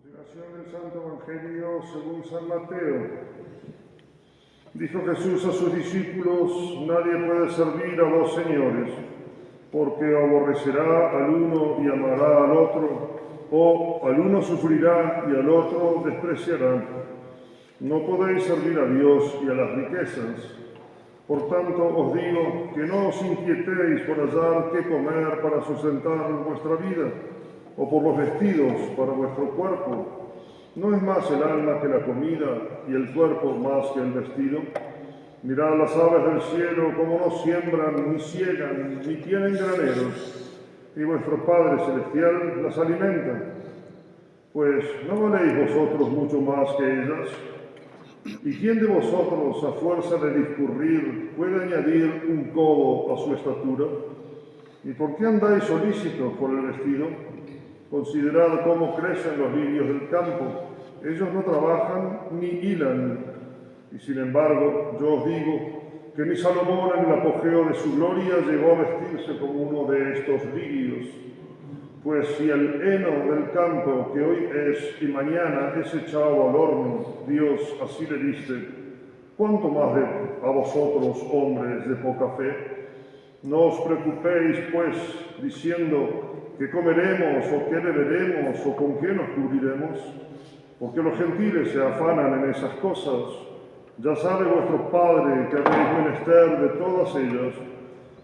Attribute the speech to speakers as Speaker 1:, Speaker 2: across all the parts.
Speaker 1: Continuación del Santo Evangelio según San Mateo. Dijo Jesús a sus discípulos: nadie puede servir a dos señores, porque aborrecerá al uno y amará al otro, o al uno sufrirá y al otro despreciará. No podéis servir a Dios y a las riquezas. Por tanto os digo que no os inquietéis por hallar qué comer para sustentar vuestra vida, o por los vestidos para vuestro cuerpo. ¿No es más el alma que la comida y el cuerpo más que el vestido? Mirad las aves del cielo, como no siembran, ni ciegan, ni tienen graneros, y vuestro Padre Celestial las alimenta. Pues ¿no valéis vosotros mucho más que ellas? ¿Y quién de vosotros, a fuerza de discurrir, puede añadir un codo a su estatura? ¿Y por qué andáis solícitos por el vestido? Considerad cómo crecen los lirios del campo. Ellos no trabajan ni hilan. Y sin embargo, yo os digo que ni Salomón en el apogeo de su gloria llegó a vestirse como uno de estos lirios. Pues si el heno del campo, que hoy es y mañana es echado al horno, Dios así le dice, ¿cuánto más a vosotros, hombres de poca fe? No os preocupéis, pues, diciendo qué comeremos, o qué beberemos, o con qué nos cubriremos, porque los gentiles se afanan en esas cosas. Ya sabe vuestro Padre que habéis menester de todas ellas.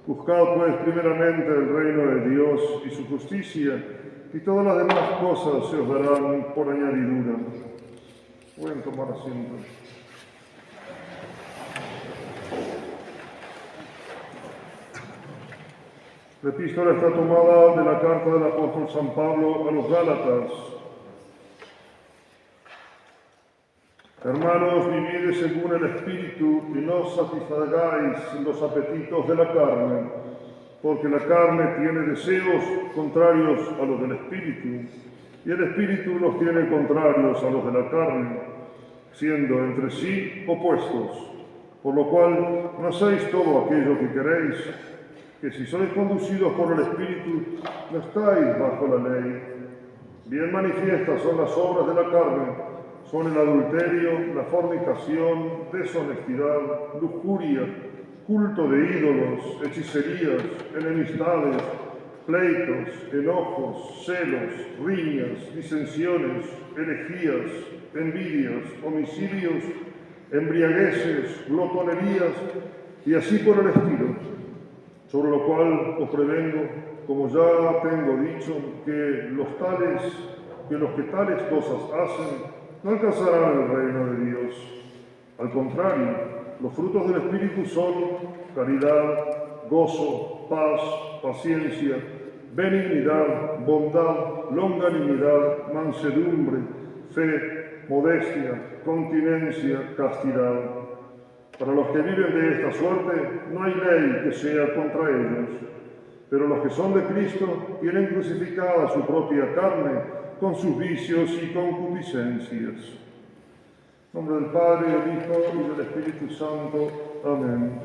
Speaker 1: Buscad, pues, primeramente el reino de Dios y su justicia, y todas las demás cosas se os darán por añadidura. Pueden tomar asiento. La epístola está tomada de la carta del apóstol San Pablo a los Gálatas. Hermanos, vivid según el Espíritu y no satisfagáis los apetitos de la carne, porque la carne tiene deseos contrarios a los del Espíritu, y el Espíritu los tiene contrarios a los de la carne, siendo entre sí opuestos, por lo cual no hacéis todo aquello que queréis, que si sois conducidos por el Espíritu, no estáis bajo la ley. Bien manifiestas son las obras de la carne, son el adulterio, la fornicación, deshonestidad, lujuria, culto de ídolos, hechicerías, enemistades, pleitos, enojos, celos, riñas, disensiones, herejías, envidias, homicidios, embriagueces, glotonerías, y así por el estilo, sobre lo cual os prevengo, como ya tengo dicho, que los que tales cosas hacen no alcanzarán el reino de Dios. Al contrario, los frutos del Espíritu son caridad, gozo, paz, paciencia, benignidad, bondad, longanimidad, mansedumbre, fe, modestia, continencia, castidad. Para los que viven de esta suerte, no hay ley que sea contra ellos. Pero los que son de Cristo tienen crucificada su propia carne con sus vicios y concupiscencias. En nombre del Padre, del Hijo y del Espíritu Santo. Amén.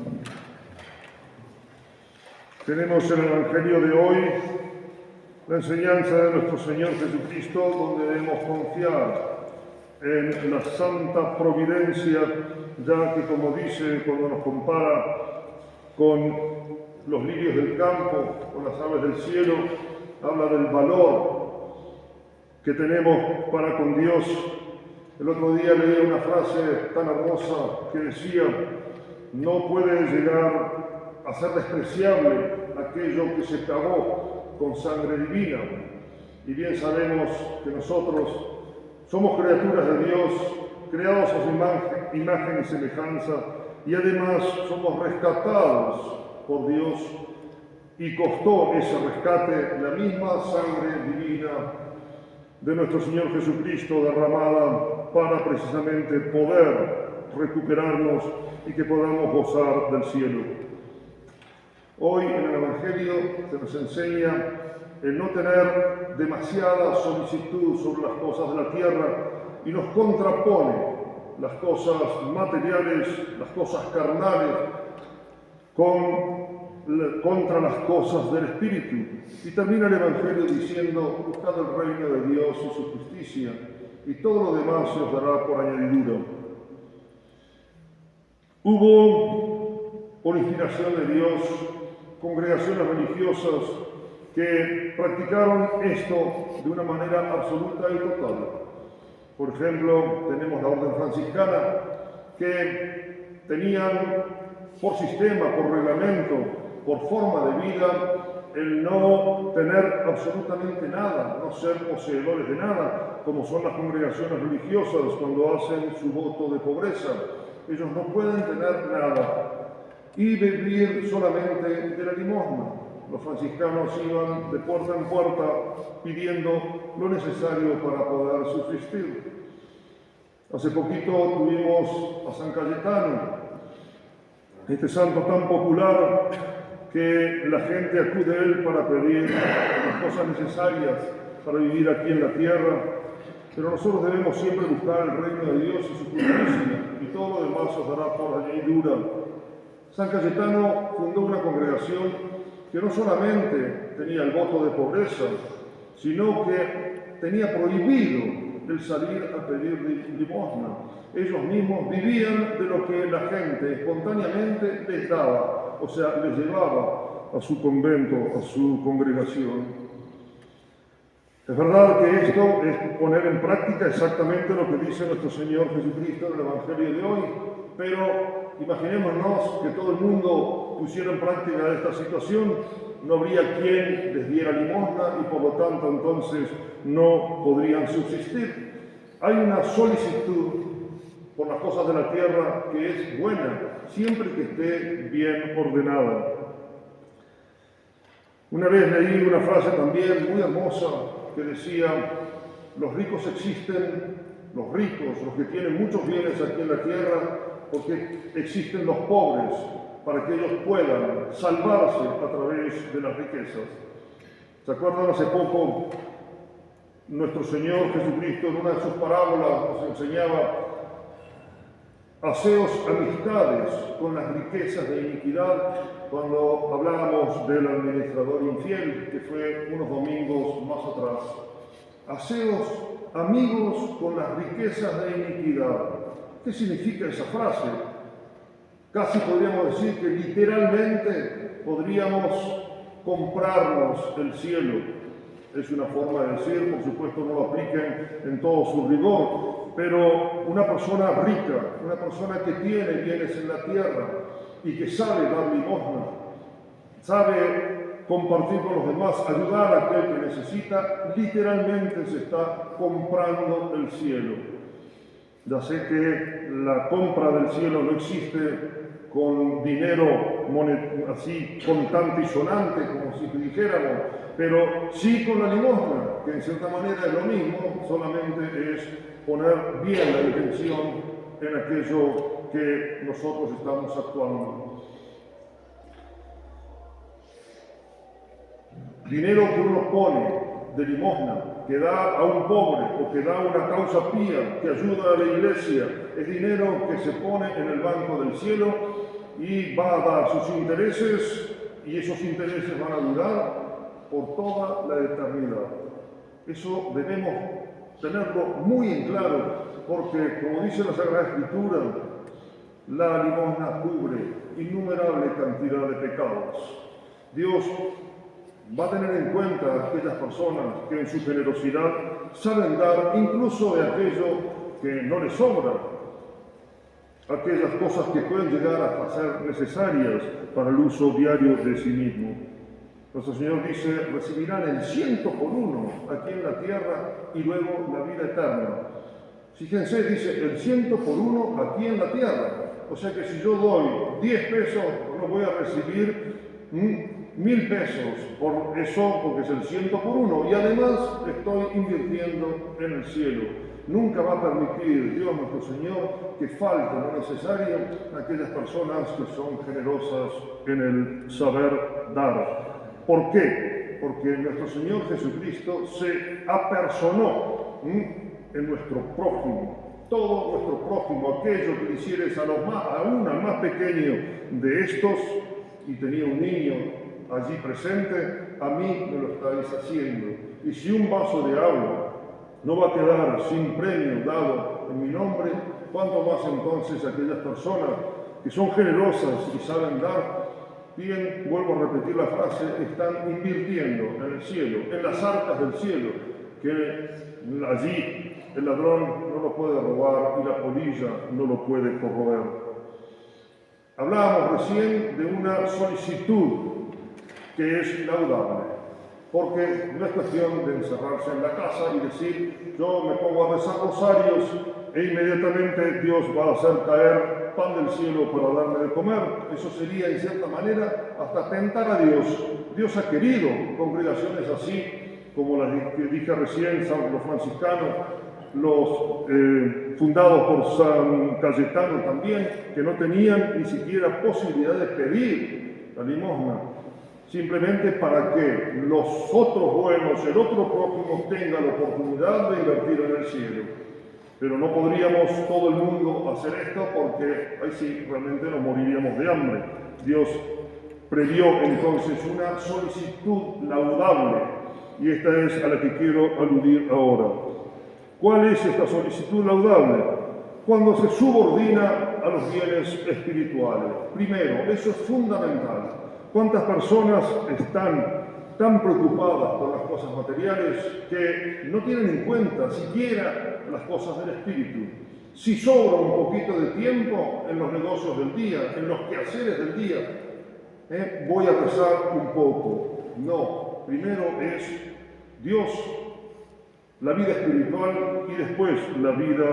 Speaker 1: Tenemos en el Evangelio de hoy la enseñanza de nuestro Señor Jesucristo, donde debemos confiar en la santa providencia, ya que, como dice cuando nos compara con los lirios del campo, con las aves del cielo, habla del valor que tenemos para con Dios. El otro día leí una frase tan hermosa que decía: no puede llegar a ser despreciable aquello que se pagó con sangre divina. Y bien sabemos que nosotros somos criaturas de Dios, creados a su imagen y semejanza, y además somos rescatados por Dios, y costó ese rescate la misma sangre divina de nuestro Señor Jesucristo, derramada para precisamente poder recuperarnos y que podamos gozar del cielo. Hoy en el Evangelio se nos enseña el no tener demasiada solicitud sobre las cosas de la tierra y nos contrapone las cosas materiales, las cosas carnales, contra las cosas del Espíritu. Y termina el Evangelio diciendo: buscad el reino de Dios y su justicia, y todo lo demás se os dará por añadidura. Hubo, por inspiración de Dios, congregaciones religiosas que practicaron esto de una manera absoluta y total. Por ejemplo, tenemos la Orden Franciscana, que tenían por sistema, por reglamento, por forma de vida, el no tener absolutamente nada, no ser poseedores de nada, como son las congregaciones religiosas cuando hacen su voto de pobreza. Ellos no pueden tener nada y vivir solamente de la limosna. Los franciscanos iban de puerta en puerta pidiendo lo necesario para poder subsistir. Hace poquito tuvimos a San Cayetano, este santo tan popular que la gente acude a él para pedir las cosas necesarias para vivir aquí en la tierra, pero nosotros debemos siempre buscar el reino de Dios y su justicia, y todo lo demás os dará por añadidura. San Cayetano fundó una congregación que no solamente tenía el voto de pobreza, sino que tenía prohibido el salir a pedir limosna. Ellos mismos vivían de lo que la gente espontáneamente les daba, o sea, les llevaba a su convento, a su congregación. Es verdad que esto es poner en práctica exactamente lo que dice nuestro Señor Jesucristo en el Evangelio de hoy, pero imaginémonos que todo el mundo pusiera en práctica esta situación, no habría quien les diera limosna y por lo tanto entonces no podrían subsistir. Hay una solicitud por las cosas de la tierra que es buena, siempre que esté bien ordenada. Una vez leí una frase también muy hermosa que decía: los ricos existen, los ricos, los que tienen muchos bienes aquí en la tierra, porque existen los pobres, para que ellos puedan salvarse a través de las riquezas. ¿Se acuerdan? Hace poco nuestro Señor Jesucristo en una de sus parábolas nos enseñaba: haceos amistades con las riquezas de iniquidad, cuando hablábamos del administrador infiel, que fue unos domingos más atrás. Haceos amigos con las riquezas de iniquidad. ¿Qué significa esa frase? Casi podríamos decir que literalmente podríamos comprarnos el cielo. Es una forma de decir, por supuesto no lo apliquen en todo su rigor, pero una persona rica, una persona que tiene bienes en la tierra y que sabe dar limosna, sabe compartir con los demás, ayudar a aquel que necesita, literalmente se está comprando el cielo. Ya sé que la compra del cielo no existe con dinero así contante y sonante, como si dijéramos, pero sí con la limosna, que en cierta manera es lo mismo, solamente es poner bien la intención en aquello que nosotros estamos actuando. Dinero que uno pone de limosna, que da a un pobre o que da a una causa pía, que ayuda a la iglesia, es dinero que se pone en el banco del cielo y va a dar sus intereses, y esos intereses van a durar por toda la eternidad. Eso debemos tenerlo muy en claro, porque como dice la Sagrada Escritura, la limosna cubre innumerable cantidad de pecados. Dios va a tener en cuenta a aquellas personas que en su generosidad saben dar incluso de aquello que no les sobra, aquellas cosas que pueden llegar a ser necesarias para el uso diario de sí mismo. Nuestro Señor dice: recibirán el 100 por 1 aquí en la tierra y luego la vida eterna. Fíjense, dice el 100 por 1 aquí en la tierra. O sea que si yo doy 10 pesos, no voy a recibir 1000 pesos por eso, porque es el 100 por 1. Y además estoy invirtiendo en el cielo. Nunca va a permitir Dios nuestro Señor que falte lo necesario a aquellas personas que son generosas en el saber dar. ¿Por qué? Porque nuestro Señor Jesucristo se apersonó en nuestro prójimo. Todo nuestro prójimo, aquello que le hicieres aún al más pequeño de estos, y tenía un niño allí presente, a mí me lo estáis haciendo. Y si un vaso de agua no va a quedar sin premio dado en mi nombre, cuanto más entonces aquellas personas que son generosas y saben dar, bien, vuelvo a repetir la frase, están invirtiendo en el cielo, en las arcas del cielo, que allí el ladrón no lo puede robar y la polilla no lo puede corroer. Hablábamos recién de una solicitud que es laudable, porque no es cuestión de encerrarse en la casa y decir, yo me pongo a rezar rosarios e inmediatamente Dios va a hacer caer pan del cielo para darme de comer. Eso sería, en cierta manera, hasta tentar a Dios. Dios ha querido congregaciones así, como las que dije recién, los franciscanos, los fundados por San Cayetano también, que no tenían ni siquiera posibilidad de pedir la limosna, simplemente para que los otros buenos, el otro prójimo, tenga la oportunidad de invertir en el cielo. Pero no podríamos todo el mundo hacer esto porque ahí sí realmente nos moriríamos de hambre. Dios previó entonces una solicitud laudable y esta es a la que quiero aludir ahora. ¿Cuál es esta solicitud laudable? Cuando se subordina a los bienes espirituales. Primero, eso es fundamental. ¿Cuántas personas están tan preocupadas por las cosas materiales que no tienen en cuenta siquiera las cosas del espíritu? Si sobra un poquito de tiempo en los negocios del día, en los quehaceres del día, voy a rezar un poco. No, primero es Dios, la vida espiritual y después la vida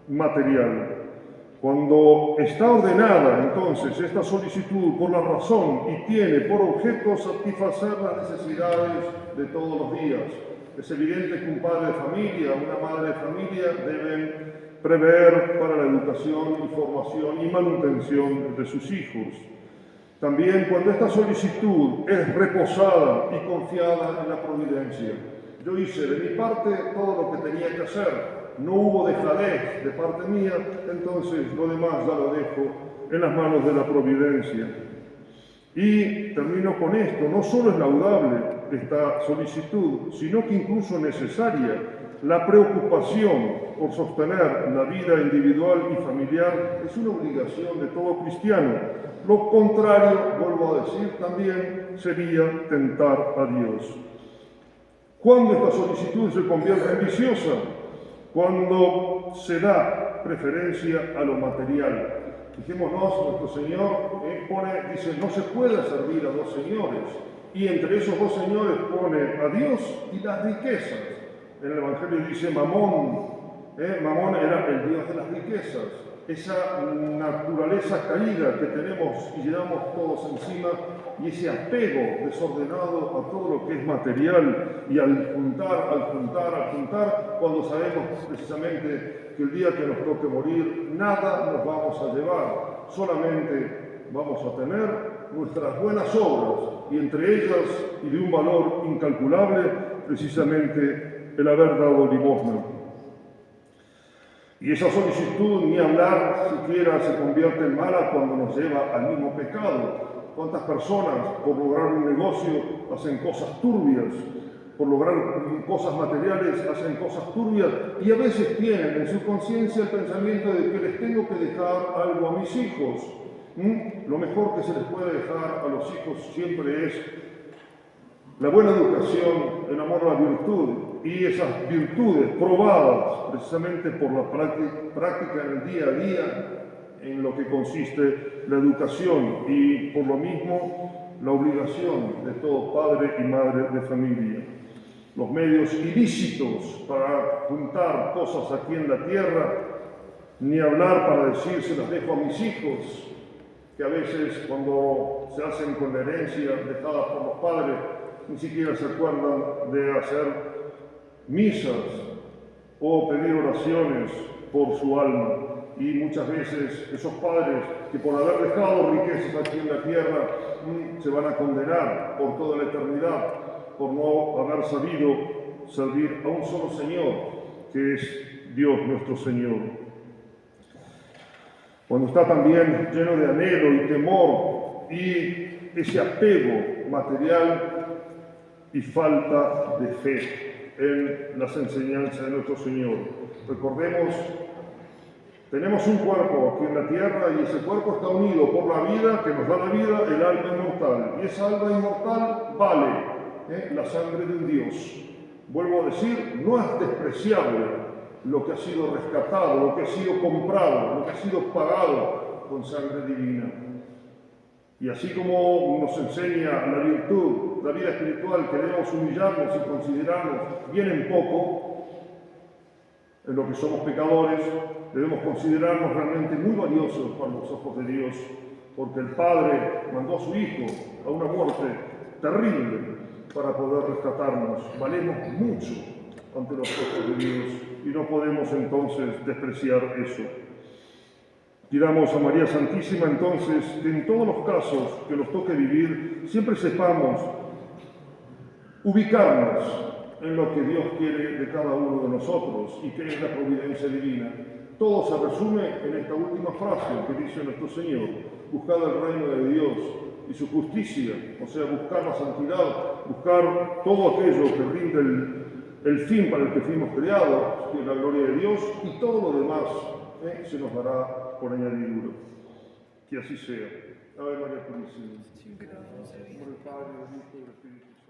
Speaker 1: material. Cuando está ordenada entonces esta solicitud por la razón y tiene por objeto satisfacer las necesidades de todos los días, es evidente que un padre de familia, una madre de familia deben prever para la educación y formación y manutención de sus hijos. También cuando esta solicitud es reposada y confiada en la providencia. Yo hice de mi parte todo lo que tenía que hacer. No hubo dejadez de parte mía, entonces lo demás ya lo dejo en las manos de la providencia. Y termino con esto, no solo es laudable esta solicitud, sino que incluso necesaria la preocupación por sostener la vida individual y familiar es una obligación de todo cristiano. Lo contrario, vuelvo a decir, también sería tentar a Dios. ¿Cuándo esta solicitud se convierte en viciosa? Cuando se da preferencia a lo material. Fijémonos, nuestro Señor dice, no se puede servir a dos señores. Y entre esos dos señores pone a Dios y las riquezas. En el Evangelio dice Mamón. Mamón era el Dios de las riquezas. Esa naturaleza caída que tenemos y llevamos todos encima y ese apego desordenado a todo lo que es material y al juntar, cuando sabemos precisamente que el día que nos toque morir, nada nos vamos a llevar, solamente vamos a tener nuestras buenas obras y entre ellas, y de un valor incalculable, precisamente el haber dado limosna. Y esa solicitud, ni hablar, siquiera se convierte en mala cuando nos lleva al mismo pecado. ¿Cuántas personas, por lograr un negocio, hacen cosas turbias? Por lograr cosas materiales, hacen cosas turbias y a veces tienen en su conciencia el pensamiento de que les tengo que dejar algo a mis hijos. Lo mejor que se les puede dejar a los hijos siempre es la buena educación, el amor a la virtud y esas virtudes probadas precisamente por la práctica en el día a día en lo que consiste la educación y por lo mismo la obligación de todo padre y madre de familia. Los medios ilícitos para juntar cosas aquí en la tierra, ni hablar para decir se las dejo a mis hijos, que a veces cuando se hacen con la herencia dejada por los padres, ni siquiera se acuerdan de hacer misas o pedir oraciones por su alma. Y muchas veces esos padres que por haber dejado riquezas aquí en la tierra se van a condenar por toda la eternidad por no haber sabido servir a un solo Señor, que es Dios nuestro Señor. Cuando está también lleno de anhelo y temor y ese apego material y falta de fe. en las enseñanzas de nuestro Señor. Recordemos, tenemos un cuerpo aquí en la tierra y ese cuerpo está unido por la vida que nos da la vida, el alma inmortal. Y esa alma inmortal vale la sangre de un Dios. Vuelvo a decir, no es despreciable lo que ha sido rescatado, lo que ha sido comprado, lo que ha sido pagado con sangre divina. Y así como nos enseña la virtud, la vida espiritual, que debemos humillarnos y considerarnos bien en poco, en lo que somos pecadores, debemos considerarnos realmente muy valiosos para los ojos de Dios, porque el Padre mandó a su Hijo a una muerte terrible para poder rescatarnos. Valemos mucho ante los ojos de Dios y no podemos entonces despreciar eso. Pidamos a María Santísima entonces que en todos los casos que nos toque vivir, siempre sepamos ubicarnos en lo que Dios quiere de cada uno de nosotros y que es la providencia divina. Todo se resume en esta última frase que dice nuestro Señor: buscad el reino de Dios y su justicia, o sea, buscar la santidad, buscar todo aquello que rinde el fin para el que fuimos creados, que es la gloria de Dios, y todo lo demás se nos dará por añadidura. Que así sea. Ave María Purísima. Por el Padre, el Hijo y el Espíritu Santo.